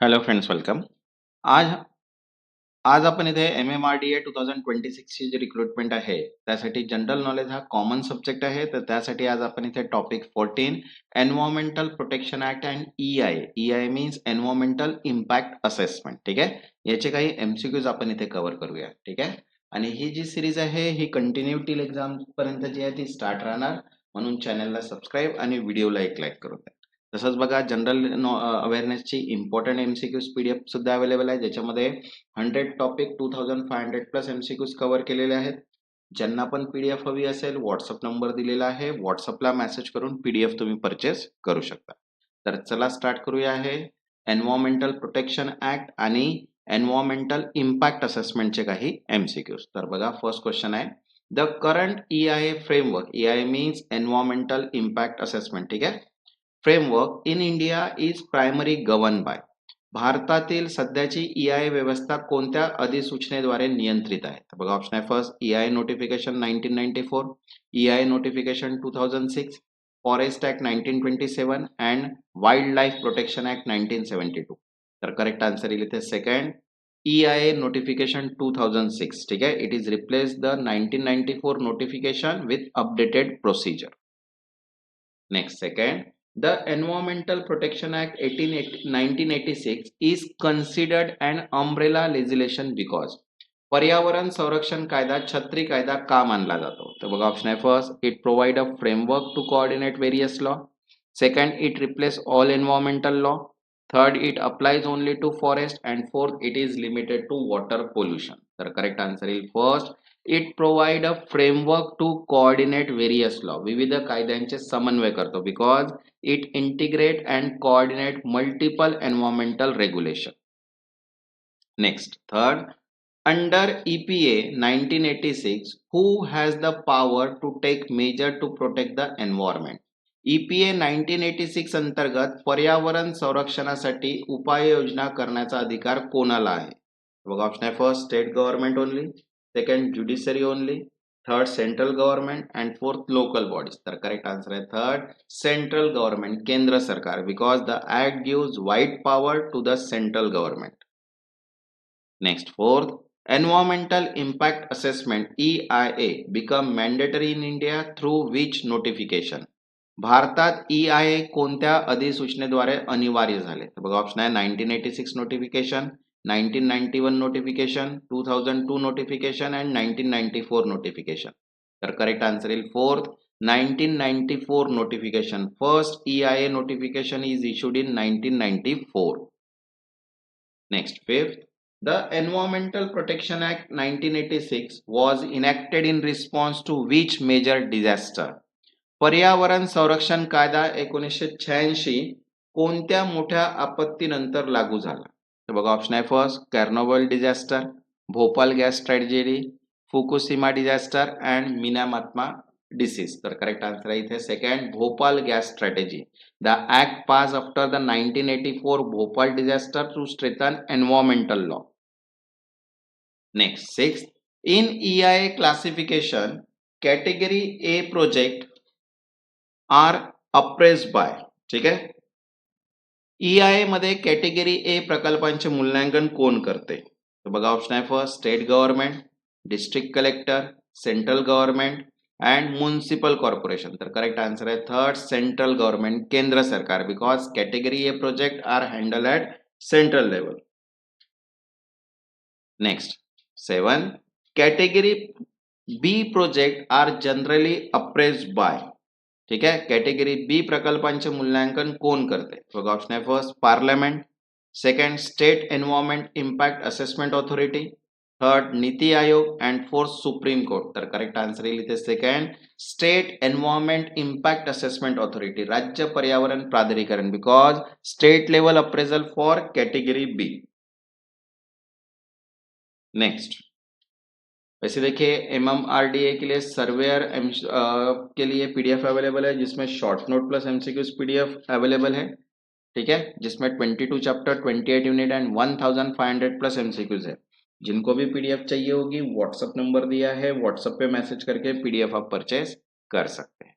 Hello friends, welcome. आज आज आपण इथे MMRDA 2026 ची जी रिक्रुटमेंट आहे त्यासाठी जनरल नॉलेज हा कॉमन सब्जेक्ट आहे. तर त्यासाठी आज आपण इथे topic 14 environmental protection act and EIA means environmental impact assessment. ठीक आहे, याचे काही MCQs आपण इथे कव्हर करूया. ठीक आहे, आणि ही जी सिरीज आहे ही कंटिन्यू टिल एक्झाम पर्यंत जी आहे ती स्टार्ट राहणार. म्हणून चॅनलला सबस्क्राईब आणि व्हिडिओला एक लाईक करून द्या. तसंच बघा, जनरल अवेअरनेसची इम्पॉर्टंट MCQs PDF सुद्धा अवेलेबल आहे, ज्याच्यामध्ये 100 टॉपिक 2500 प्लस MCQs कव्हर केलेले आहेत. ज्यांना पण PDF हवी असेल, व्हॉट्सअप नंबर दिलेला आहे, व्हॉट्सअपला मेसेज करून PDF तुम्ही परचेस करू शकता. तर चला स्टार्ट करूया. आहे एन्व्हायरमेंटल प्रोटेक्शन ऍक्ट आणि एन्व्हायरमेंटल इम्पॅक्ट असेसमेंटचे काही MCQs. तर बघा, फर्स्ट क्वेश्चन आहे the current EIA framework. EIA means environmental impact assessment. ठीक आहे, framework in India is primary govern by. भारतातील सध्याची EIA व्यवस्था कोणत्या अधिसूचनेद्वारे नियंत्रित आहे? तर बघा, ऑप्शन आहे first EIA notification 1994, EIA notification 2006, forest act 1927 and wild life protection act 1972. तर करेक्ट आन्सर येईल इथे सेकंड, EIA नोटिफिकेशन 2006. ठीक आहे, it is replace the 1994 notification with updated procedure. Next, second, the Environmental Protection Act 1986 is considered an umbrella legislation because पर्यावरण संरक्षण कायदा छत्री कायदा का मानला जातो? तर बघा, ऑप्शन आहे first it provide a framework to coordinate various law. Second, it replace all environmental law. Third, it applies only to forest. And fourth, it is limited to water pollution. तर करेक्ट आन्सर येईल first, it provide a framework to coordinate various law. विविध कायद्यांचे समन्वय करतो because it integrate and coordinate multiple environmental regulation. Next, third, under EPA 1986 who has the power to take measure to protect the environment? EPA 1986 अंतर्गत पर्यावरण संरक्षणासाठी उपाययोजना करण्याचा अधिकार कोणाला आहे? बघा, ऑप्शन आहे first state government only, second judiciary only, third central government and fourth local bodies. तर करेक्ट आन्सर आहे थर्ड, सेंट्रल गव्हर्नमेंट, केंद्र सरकार, because the act gives wide power to the central government. Next, fourth, environmental impact assessment EIA become mandatory in India through which notification? भारतात EIA कोणत्या अधिसूचनेद्वारे अनिवार्य झाले? तर बघा, ऑप्शन आहे 1986 notification, 1991 notification, 2002 notification and 1994 notification. तर करेक्ट आन्सर येईल fourth, 1994 notification. First EIA notification is issued in 1994. Next, fifth, the Environmental Protection Act 1986 was enacted in response to which major disaster? पर्यावरण संरक्षण कायदा 1986 कोणत्या मोठ्या आपत्तीनंतर लागू झाला? तर बघा, ऑप्शन आहे first Chernobyl disaster, Bhopal gas tragedy, Fukushima disaster and Minamata disease. तर करेक्ट आन्सर आहे इथे second, Bhopal gas strategy. The act passed after the 1984 Bhopal disaster to strengthen environmental law. Next, sixth, in EIA classification, category A project are appraised by. ठीक आहे, EIA मध्ये category ए प्रकल्पांचे मूल्यांकन कोण करते? तर बघा, ऑप्शन आहे first state government, district collector, central government and municipal corporation. तर करेक्ट आन्सर आहे थर्ड, सेंट्रल गव्हर्नमेंट, केंद्र सरकार, because category A project are handle at central level. Next, seven, category B project are generally appraised by. ठीक आहे, category बी प्रकल्पांचे मूल्यांकन कोण करते? बघा, ऑप्शन आहे first parliament, second state environment impact assessment authority, third NITI Aayog and fourth supreme court. तर correct answer येईल इथे second, state environment impact assessment authority, राज्य पर्यावरण प्राधिकरण, because state level appraisal for category B. Next, वैसे देखिए MMRDA के लिए सर्वेयर के लिए PDF अवेलेबल है, जिसमें short note plus MCQs PDF available है. ठीक है, जिसमें 22 chapter, 28 unit end 1500 plus MCQs है. जिनको भी PDF चाहिए होगी, व्हाट्सएप नंबर दिया है, व्हाट्सएप पे मैसेज करके PDF आप परचेज कर सकते हैं.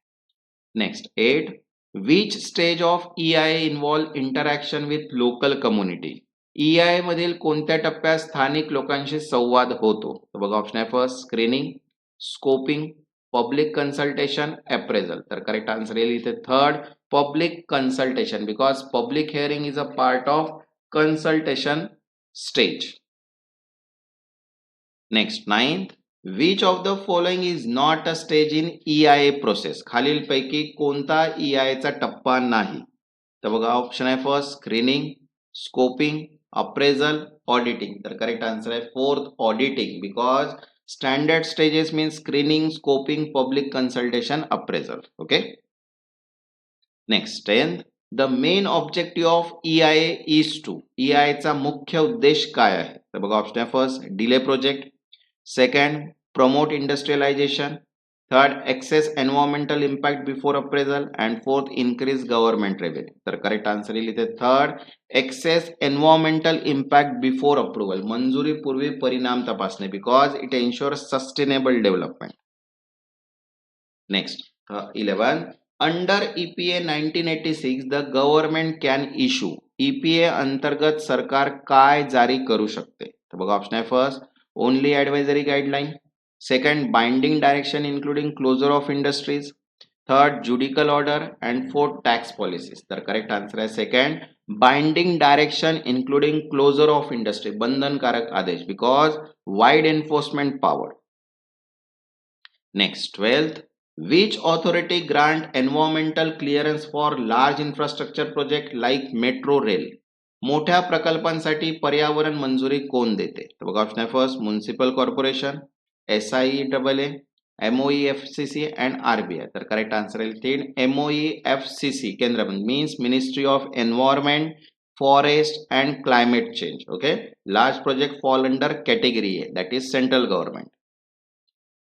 Next, 8, which stage of EIA involve interaction with local community? EIA मधील कोणत्या टप्प्यात स्थानिक लोकांशी संवाद होतो? तर बघा ऑप्शन आहे first screening, scoping, public consultation, appraisal. तर करेक्ट आन्सर येईल इथे third public consultation, because public hearing is a part of consultation stage. Next ninth, which of the following is not a stage in EIA process? खालीलपैकी कोणता EIA चा टप्पा नाही? तर बघा ऑप्शन आहे first screening, scoping, appraisal, auditing. तर correct answer आहे fourth auditing, because standard stages mean screening, scoping, public consultation, appraisal. Okay. Next 10th, the main objective of EIA is to. EIA चा मुख्य उद्देश काय आहे? तर बघा ऑप्शन आहे first delay project, second promote industrialisation, third access environmental impact before appraisal, and fourth increase government revenue. तर correct answer येईल इथे third access environmental impact before approval, मंजुरीपूर्वी परिणाम तपासणे, because it ensures sustainable development. Next, 11. Under EPA 1986, the government can issue. EPA अंतर्गत सरकार काय जारी करू शकते? तर बघा ऑप्शन आहे first only advisory guideline, second binding direction including closure of industries, third judicial order, and fourth tax policies. तर करेक्ट आन्सर आहे second binding direction including closure of industry, बंधनकारक आदेश, because wide enforcement power. Next 12th, which authority grant environmental clearance for large infrastructure project like metro rail? मोठ्या प्रकल्पांसाठी पर्यावरण मंजुरी कोण देते? तर बघा ऑप्शन आहे first municipal corporation, SIEAA, MOEFCC and RBI. तर करेक्ट आन्सर येईल तीन MOEFCC, केंद्र means ministry of environment, forest and climate change. Okay. Large project fall under category A, that is central government.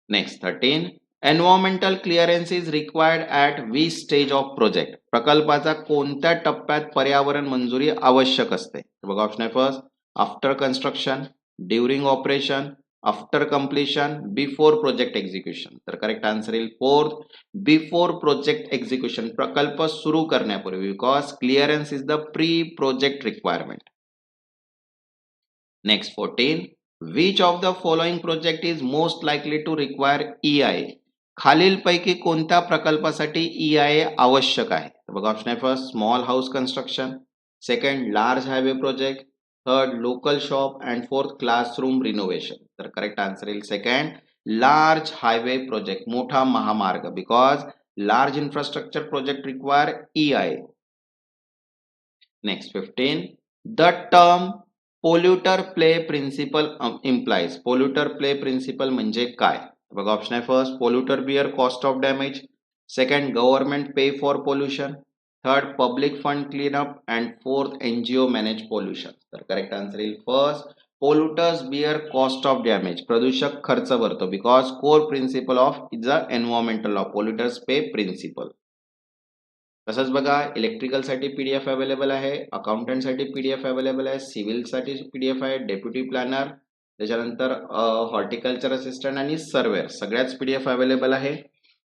Next 13, environmental clearance is required at which stage of project? प्रकल्पाचा कोणत्या टप्प्यात पर्यावरण मंजुरी आवश्यक असते? बघा ऑप्शन आहे first after construction, during operation, after completion, before project execution. तर करेक्ट आन्सर येईल फोर्थ बिफोर प्रोजेक्ट एक्झिक्युशन, प्रकल्प सुरू करण्यापूर्वी, because clearance is the pre project requirement. Next 14, which of the following project is most likely to require EIA? खालीलपैकी कोणत्या प्रकल्पासाठी EIA आवश्यक आहे? तर बघा ऑप्शन आहे first small house construction, second large highway project, third local shop, and fourth classroom renovation. तर correct answer येईल सेकंड लार्ज हायवे प्रोजेक्ट, मोठा महामार्ग, because large infrastructure project require EIA. Next 15, the term polluter pay principle implies. Polluter pay principle म्हणजे काय? बघा option आहे first polluter bear cost of damage, second government pay for pollution, third public fund clean up, and fourth NGO manage pollution. तर correct answer येईल first polluters bear cost of damage, प्रदूषक खर्च भरतो, because core principle of is a environmental law, polluters pay principle. तसंच बघा इलेक्ट्रिकलसाठी PDF available आहे, अकाउंटंटसाठी PDF available आहे, सिव्हिलसाठी PDF आहे, डेप्युटी प्लॅनर, त्याच्यानंतर हॉर्टिकल्चर असिस्टंट आणि सर्वेअर, सगळ्याच PDF अवेलेबल आहे.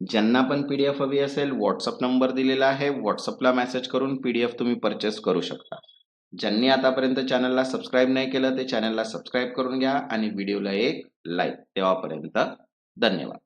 ज्यांना पण PDF हवी असेल व्हॉट्सअप नंबर दिलेला आहे, व्हॉट्सअपला मेसेज करून PDF तुम्ही परचेस करू शकता. ज्यांनी आतापर्यंत चॅनलला सबस्क्राईब नाही केलं ते चॅनलला सबस्क्राईब करून घ्या आणि व्हिडिओला एक लाईक. तेव्हापर्यंत धन्यवाद.